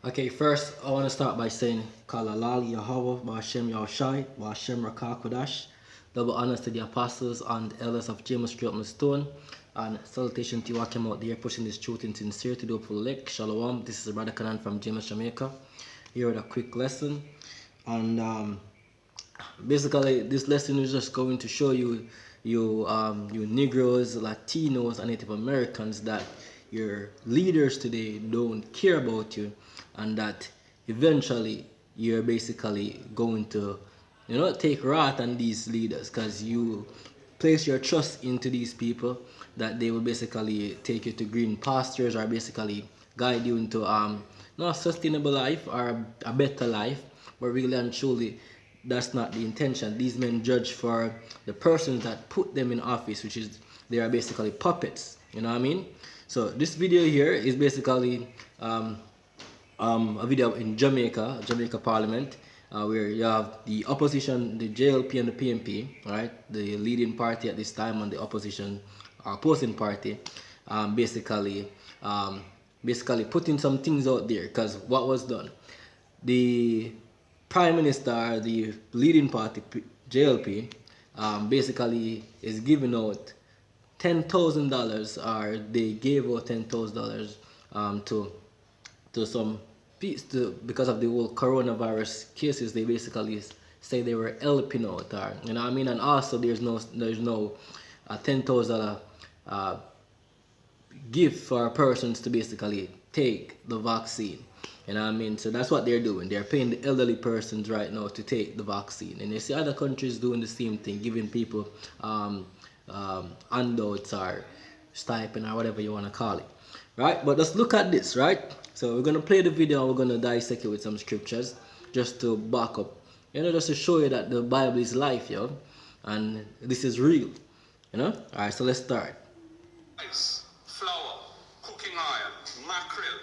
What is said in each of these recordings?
Okay, first I want to start by saying Kalalal Yahweh Ba'ashem Yahushai Ba'ashem Rakakodash. Double honors to the apostles and elders of James Street Stone. And salutation to you who came out there pushing this truth in sincerity to the elect. Shalom. This is Brother Kanan from James, Jamaica. Here with a quick lesson. And basically this lesson is just going to show you Negroes, Latinos, and Native Americans that your leaders today don't care about you, and that eventually you're basically going to take wrath on these leaders because you place your trust into these people that they will basically take you to green pastures or basically guide you into not a sustainable life or a better life, but really and truly that's not the intention. These men judge for the persons that put them in office, which is they are basically puppets. You know what I mean? So this video here is basically a video in Jamaica Parliament, where you have the opposition, the JLP and the PNP, right? The leading party at this time and the opposition or opposing party, basically putting some things out there. Because what was done, the Prime Minister, the leading party, JLP, basically is giving out $10,000, or they gave out $10,000 to some because of the whole coronavirus cases. They basically say they were helping out, or you know what I mean. And also there's no $10,000 gift for persons to basically take the vaccine. You know what I mean? So that's what they're doing. They're paying the elderly persons right now to take the vaccine. And you see other countries doing the same thing, giving people handouts or stipend or whatever you want to call it. Right? But let's look at this, right? So we're going to play the video and we're going to dissect it with some scriptures just to back up. Just to show you that the Bible is life, yo. And this is real. Alright, so let's start. Rice, flour, cooking oil, mackerel,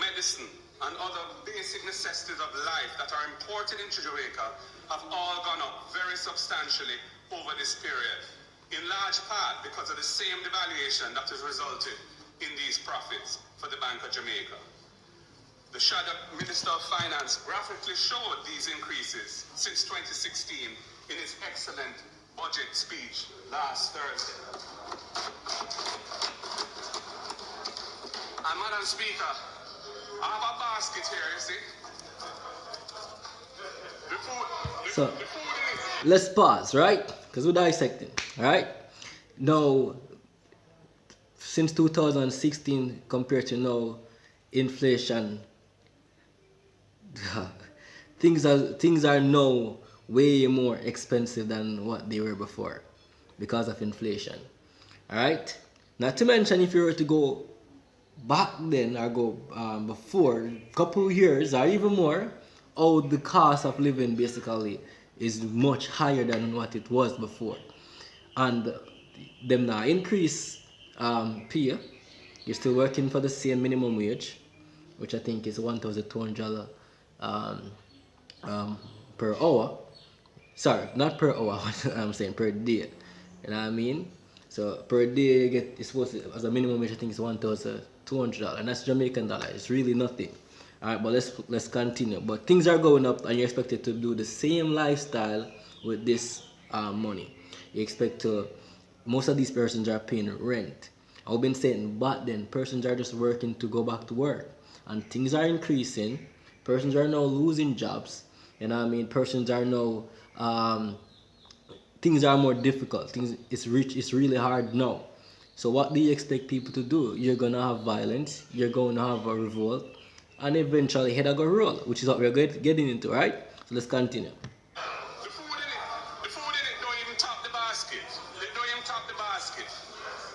medicine, and other basic necessities of life that are imported into Jamaica have all gone up very substantially over this period, in large part because of the same devaluation that has resulted in these profits for the Bank of Jamaica. The Shadow Minister of Finance graphically showed these increases since 2016 in his excellent budget speech last Thursday. And Madam Speaker, I have a basket here, you see. So let's pause, right? Because we're dissecting, right? Now, since 2016 compared to now, inflation, things are now way more expensive than what they were before because of inflation. All right. Not to mention, if you were to go back then or go before a couple years or even more, the cost of living basically is much higher than what it was before, and them now increase pay. You're still working for the same minimum wage, which I think is $1,200 per hour. Sorry, not per hour. I'm saying per day. You know what I mean? So per day you get, it's supposed to, as a minimum wage, I think it's $1,200, and that's Jamaican dollar. It's really nothing. Alright, but let's continue. But things are going up, and you're expected to do the same lifestyle with this money. You expect to. Most of these persons are paying rent. I've been saying, but then persons are just working to go back to work, and things are increasing. Persons are now losing jobs. You know what I mean? Persons are now things are more difficult. It's really hard now. So what do you expect people to do? You're gonna have violence. You're going to have a revolt, and eventually head go roll, which is what we're getting into, right? So let's continue. The food in it don't even top the basket. They don't even top the basket.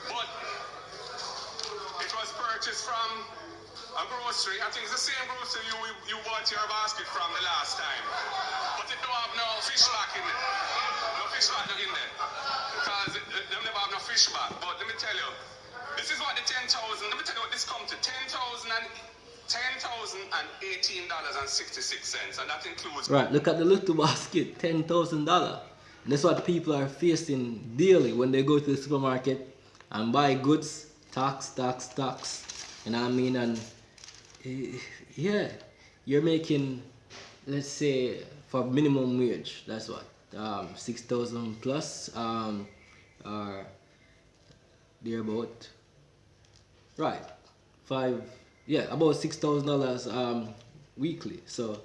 But it was purchased from a grocery. I think it's the same grocery you bought your basket from the last time. But it don't have no fish back in it. No fish back in there. Because they never have no fish back. But let me tell you, this is what the 10,000, let me tell you what this comes to. $10,018.66, and that includes. Right, look at the little basket, $10,000. And that's what people are facing daily when they go to the supermarket and buy goods. Tax. You know what I mean? And yeah, you're making, let's say, for minimum wage, that's what, 6,000 plus, or thereabout, right? Five, yeah, about $6,000 weekly. So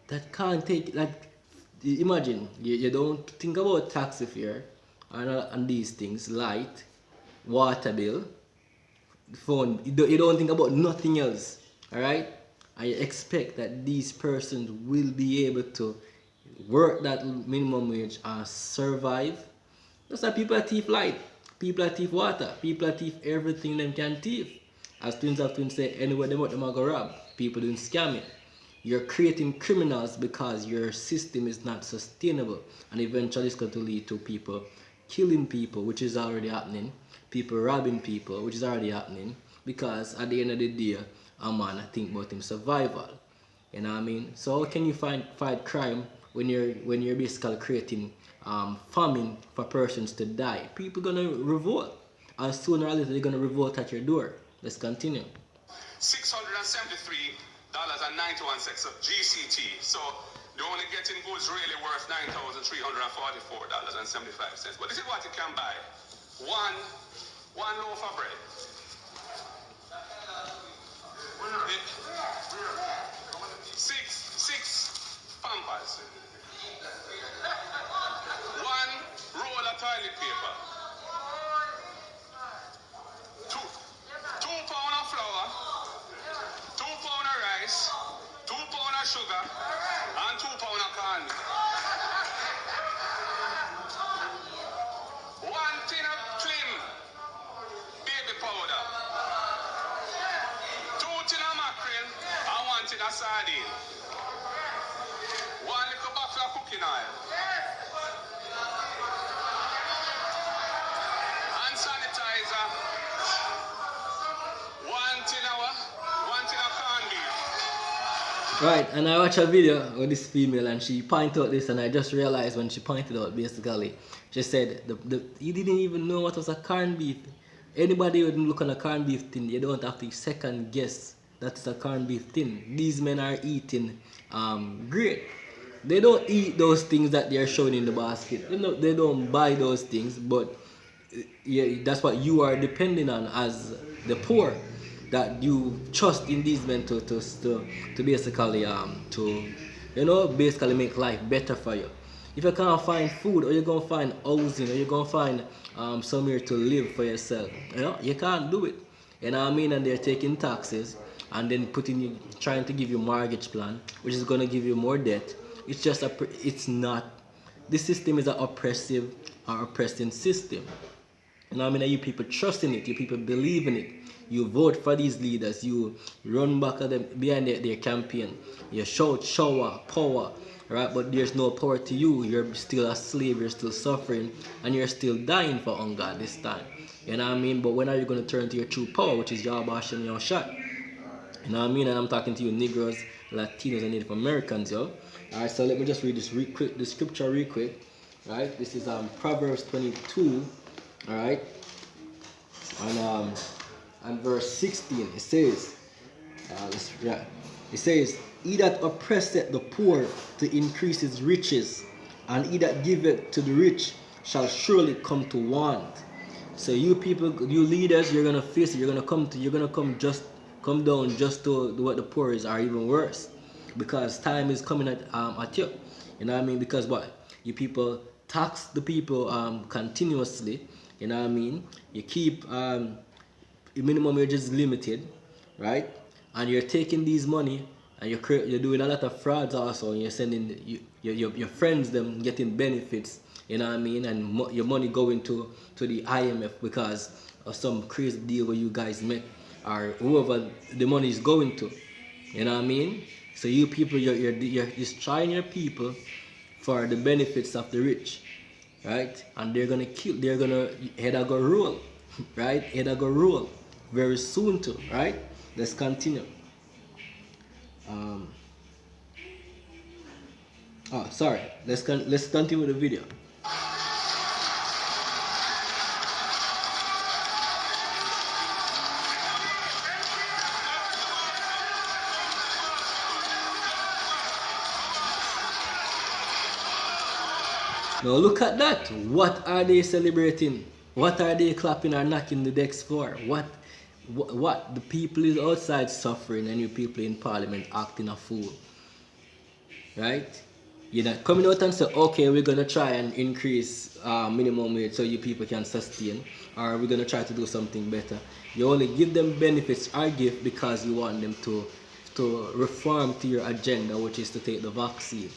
that can't take like, imagine you don't think about taxi fare and these things, light, water bill, phone, you don't think about nothing else. All right, I expect that these persons will be able to work that minimum wage and survive. That's why people are thief light, people are thief water, people are thief everything them can thief. As twins of twins say, anywhere they want them are go rob. People doing scamming. You're creating criminals because your system is not sustainable, and eventually it's going to lead to people killing people, which is already happening, people robbing people, which is already happening, because at the end of the day, a man I think about him survival. You know what I mean? So how can you fight crime when you're basically creating famine for persons to die? People gonna revolt, and sooner or later they're gonna revolt at your door. Let's continue. $673.91 of GCT. So they're only getting goods really worth $9,344.75. But this is what you can buy. One loaf of bread. Six Pampers. One roll of toilet paper. Two pound of flour. 2 pound of rice. 2 pound of sugar. And 2 pound of corn. One tin of clean baby powder. 2 tin of mackerel and 1 tin of sardine. 1 little bottle of cooking oil. Hand sanitizer. 1 tin of corned beef. Right, and I watched a video with this female and she pointed out this, and I just realized when she pointed out, basically, she said you didn't even know what was a corned beef. Anybody who look on a corned beef tin, you don't have to second guess that it's a corned beef tin. These men are eating great. They don't eat those things that they're showing in the basket. They don't buy those things, but yeah, that's what you are depending on as the poor, that you trust in these men to basically to basically make life better for you. If you can't find food, or you're gonna find housing, or you're gonna find somewhere to live for yourself, you can't do it. You know what I mean? And they're taking taxes and then trying to give you mortgage plan, which is gonna give you more debt. It's just it's not. This system is an oppressive or oppressing system. You know what I mean? And you people trust in it, you people believe in it. You vote for these leaders, you run back at them behind their campaign, you shout shower, power, right? But there's no power to you. You're still a slave, you're still suffering, and you're still dying for hunger at this time. You know what I mean? But when are you going to turn to your true power, which is Yahweh Hashem Yahushua? You know what I mean? And I'm talking to you Negroes, Latinos, and Native Americans, yo. Alright, so let me just read the scripture real quick. Right? This is Proverbs 22, alright? And verse 16, it says, it says, he that oppresseth the poor to increase his riches, and he that giveth to the rich shall surely come to want. So you people, you leaders, you're gonna face it. You're gonna come down just to what the poor is, or even worse, because time is coming at you. You know what I mean? Because what you people tax the people continuously. You know what I mean? You keep minimum wage is limited, right? And you're taking these money and you're doing a lot of frauds also, and you're sending your friends them getting benefits, you know what I mean, and your money going to the IMF because of some crazy deal where you guys met, or whoever the money is going to, you know what I mean. So you people, you're destroying your people for the benefits of the rich, right? And they're gonna head go roll, right? Head go roll very soon too, right? Let's continue. Sorry. Let's continue with the video. Now look at that. What are they celebrating? What are they clapping or knocking the decks for? What? The people is outside suffering and you people in parliament acting a fool. Right? You're not coming out and say, okay, we're gonna try and increase minimum wage so you people can sustain, or we're gonna try to do something better. You only give them benefits or gift because you want them to reform to your agenda, which is to take the vaccine,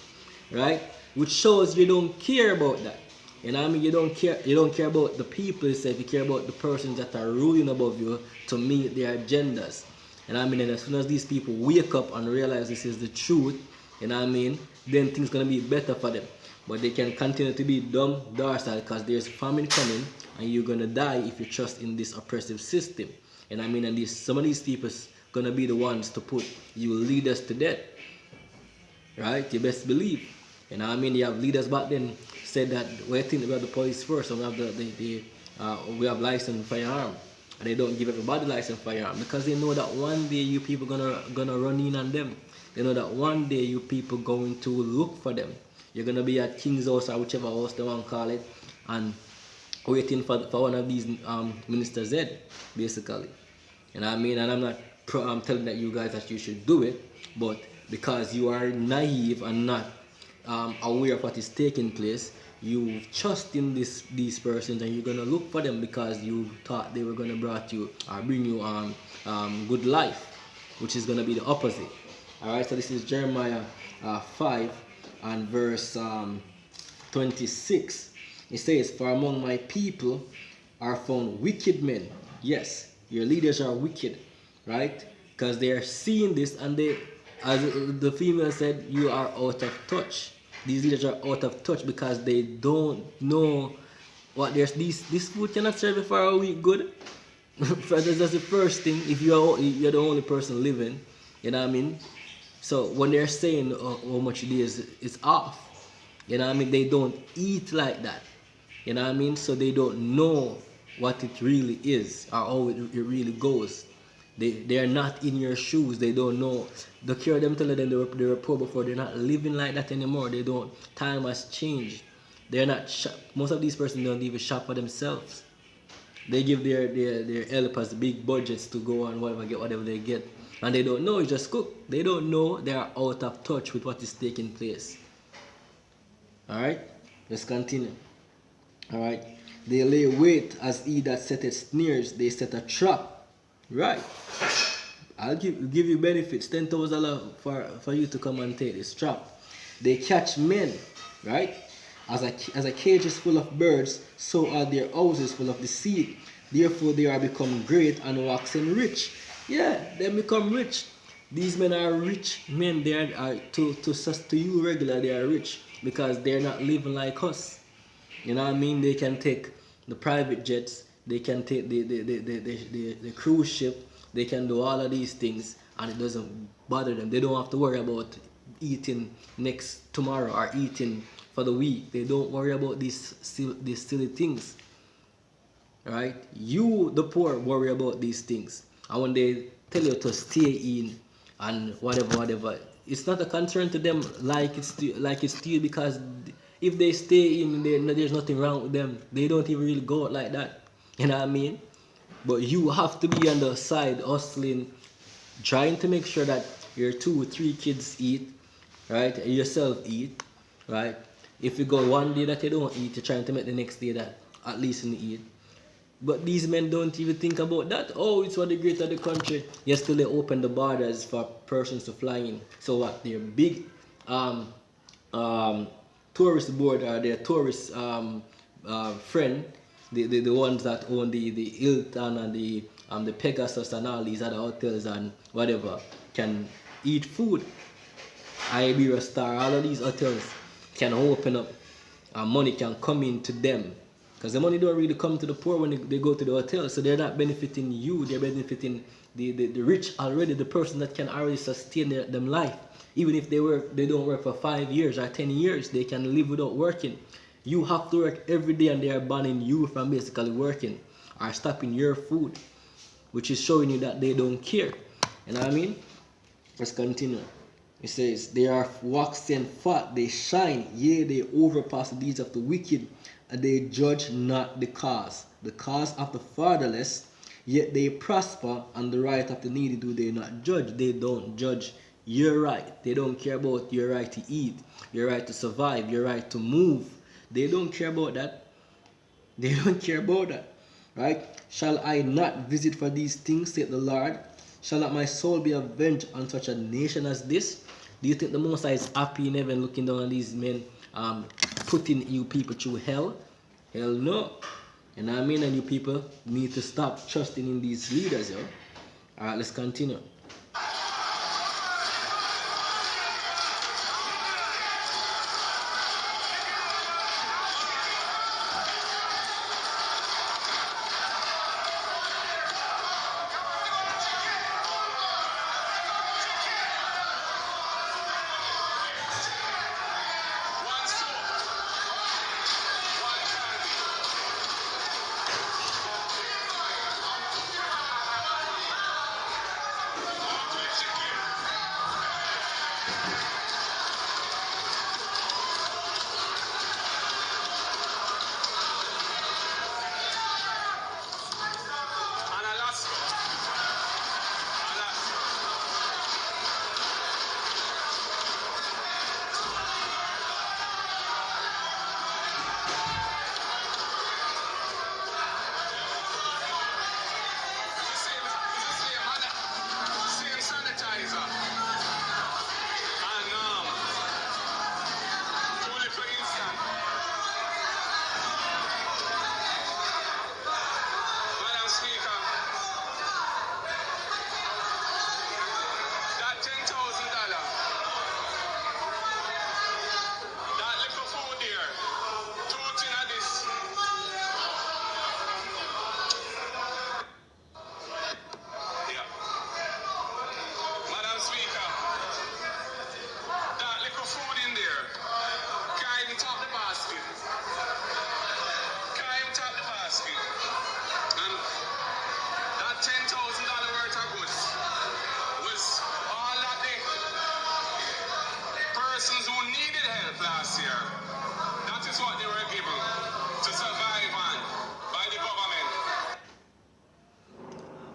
right? Which shows you don't care about that. You know what I mean? You don't care about the people itself, you care about the persons that are ruling above you to meet their agendas. And I mean, and as soon as these people wake up and realize this is the truth, you know what I mean, then things gonna be better for them. But they can continue to be dumb, docile, because there's famine coming and you're gonna die if you trust in this oppressive system. And I mean, and some of these people gonna be the ones to put you leaders to death. Right? You best believe. You know what I mean? You have leaders back then said that we think we have the police first and we have we have licensed firearm. And they don't give everybody licensed firearm because they know that one day you people gonna run in on them. They know that one day you people going to look for them. You're gonna be at King's House or whichever house they want to call it, and waiting for one of these ministers head, basically. You know what I mean? And I'm not telling that you guys that you should do it, but because you are naive and not aware of what is taking place, you trust in these persons and you're gonna look for them because you thought they were gonna bring you good life, which is gonna be the opposite. All right, so this is Jeremiah 5 and verse 26. It says, "For among my people are found wicked men." Yes, your leaders are wicked, right? Because they are seeing this and they, as the female said, you are out of touch. These leaders are out of touch because they don't know what there's this food cannot serve you for a week good. That's the first thing. If you're the only person living, you know what I mean. So when they're saying how much it is, it's off. You know what I mean. They don't eat like that. You know what I mean. So they don't know what it really is or how it really goes. They are not in your shoes. They don't know. The cure them telling them they were poor before. They're not living like that anymore. They don't. Time has changed. They're not. Most of these persons don't even shop for themselves. They give their helpers big budgets to go and get whatever they get, and they don't know. You just cook. They don't know. They are out of touch with what is taking place. All right. Let's continue. All right. They lay wait as he that setteth snares. They set a trap. Right. I'll give you benefits, $10,000 for you to come and take this trap. They catch men, right? As a cage is full of birds, so are their houses full of deceit. Therefore they are become great and waxing rich. Yeah, they become rich. These men are rich men. They are to you regular. They are rich because they're not living like us. You know what I mean? They can take the private jets. They can take the cruise ship. They can do all of these things and it doesn't bother them. They don't have to worry about eating tomorrow or eating for the week. They don't worry about these silly things. Right? You, the poor, worry about these things. And when they tell you to stay in and whatever, it's not a concern to them like it's to you because if they stay in, there's nothing wrong with them. They don't even really go out like that. You know what I mean? But you have to be on the side hustling, trying to make sure that your 2-3 kids eat, right? And yourself eat, right? If you go one day that you don't eat, you're trying to make the next day that at least you eat. But these men don't even think about that. Oh, it's for the great of the country. Yes, still they open the borders for persons to fly in. So what? Their big tourist board or their tourist friend, the ones that own the Hilton and the Pegasus and all these other hotels and whatever can eat food. Iberia Star, all of these hotels can open up and money can come into them. Because the money don't really come to the poor when they go to the hotel. So they're not benefiting you, they're benefiting the rich already, the person that can already sustain them life. Even if they don't work for 5 years or 10 years, they can live without working. You have to work every day and they are banning you from basically working or stopping your food, which is showing you that they don't care. You know what I mean? Let's continue. It says, they are waxen fat, they shine, yea, they overpass the deeds of the wicked, and they judge not the cause of the fatherless, yet they prosper, and the right of the needy do they not judge. They don't judge your right. They don't care about your right to eat, your right to survive, your right to move. They don't care about that. They don't care about that. Right? Shall I not visit for these things, saith the Lord? Shall not my soul be avenged on such a nation as this? Do you think the Most High is happy in heaven looking down on these men putting you people through hell? Hell no. You know what I mean? And you people need to stop trusting in these leaders, yo. Alright, let's continue.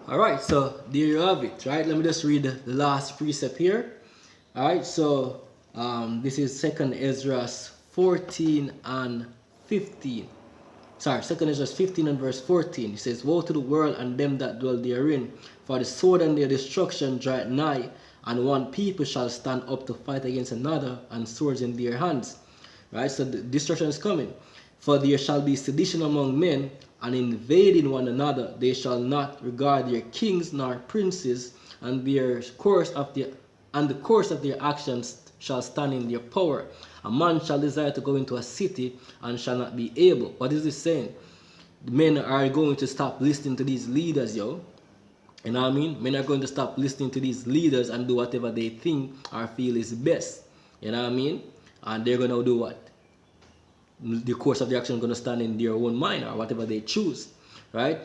Alright, so there you have it, right? Let me just read the last precept here. Alright, so this is 2nd Ezra 14 and 15. Sorry, 2nd Ezra 15 and verse 14. It says, woe to the world and them that dwell therein, for the sword and their destruction draweth nigh, and one people shall stand up to fight against another, and swords in their hands. Right, so the destruction is coming. For there shall be sedition among men, and invading one another. They shall not regard their kings nor princes, and the course of their actions shall stand in their power. A man shall desire to go into a city and shall not be able. What is this saying? The men are going to stop listening to these leaders, yo. You know what I mean? Men are going to stop listening to these leaders and do whatever they think or feel is best. You know what I mean? And they're going to do what? The course of the action is going to stand in their own mind or whatever they choose, right?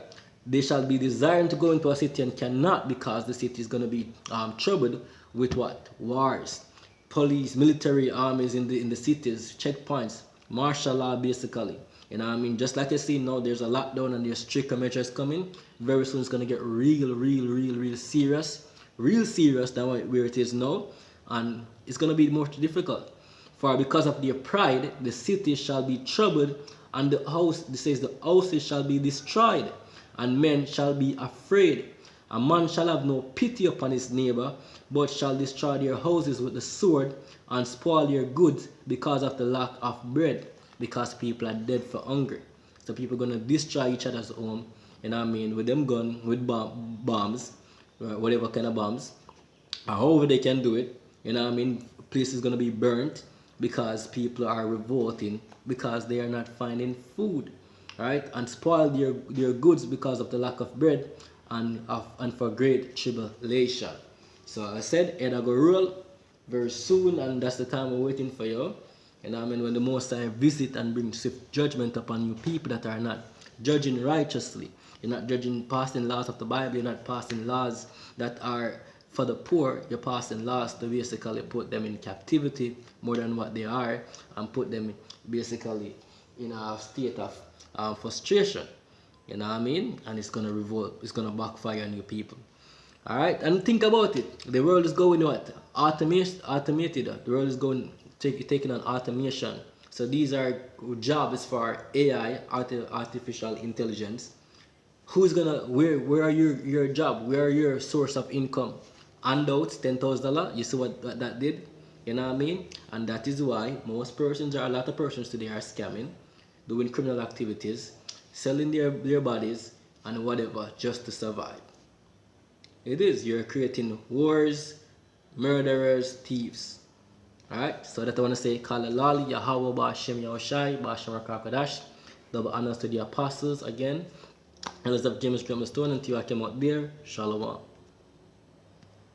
They shall be desiring to go into a city and cannot, because the city is going to be troubled with what? Wars, police, military armies in the cities, checkpoints, martial law basically. You know what I mean? Just like you see now, there's a lockdown and there's stricter measures coming. Very soon it's going to get real serious. Real serious than where it is now. And it's going to be more difficult. For because of their pride, the city shall be troubled, and the house, it says, the houses shall be destroyed, and men shall be afraid. A man shall have no pity upon his neighbor, but shall destroy their houses with the sword, and spoil their goods because of the lack of bread, because people are dead for hunger. So people are going to destroy each other's home, you know what I mean, with them gun, with bombs, whatever kind of bombs, or however they can do it, you know what I mean. Place is going to be burnt, because people are revolting because they are not finding food, right? And spoil their goods because of the lack of bread and for great tribulation. So I said, it will go rule very soon, and that's the time we're waiting for you. And I mean, when the Most High visit and bring swift judgment upon you people that are not judging righteously. You're not judging, passing laws of the Bible. You're not passing laws that are for the poor, you're passing laws to basically put them in captivity more than what they are, and put them basically in a state of frustration. You know what I mean? And it's gonna revolt. It's gonna backfire on you people. All right, and think about it. The world is going what? Automated. The world is going taking on automation. So these are jobs for AI, artificial intelligence. Who's gonna where are your job? Where are your source of income? Handouts, $10,000. You see what that did? You know what I mean? And that is why most persons, or a lot of persons today, are scamming, doing criminal activities, selling their bodies and whatever just to survive. It is. You're creating wars, murderers, thieves. Alright? So that I want to say, Kala Lali, Yahweh, Ba'ashem, Yahushai, Ba'ashem, Rakakadash. Double honors to the apostles again. Elders of James Stone, and to you I came out there. Shalom.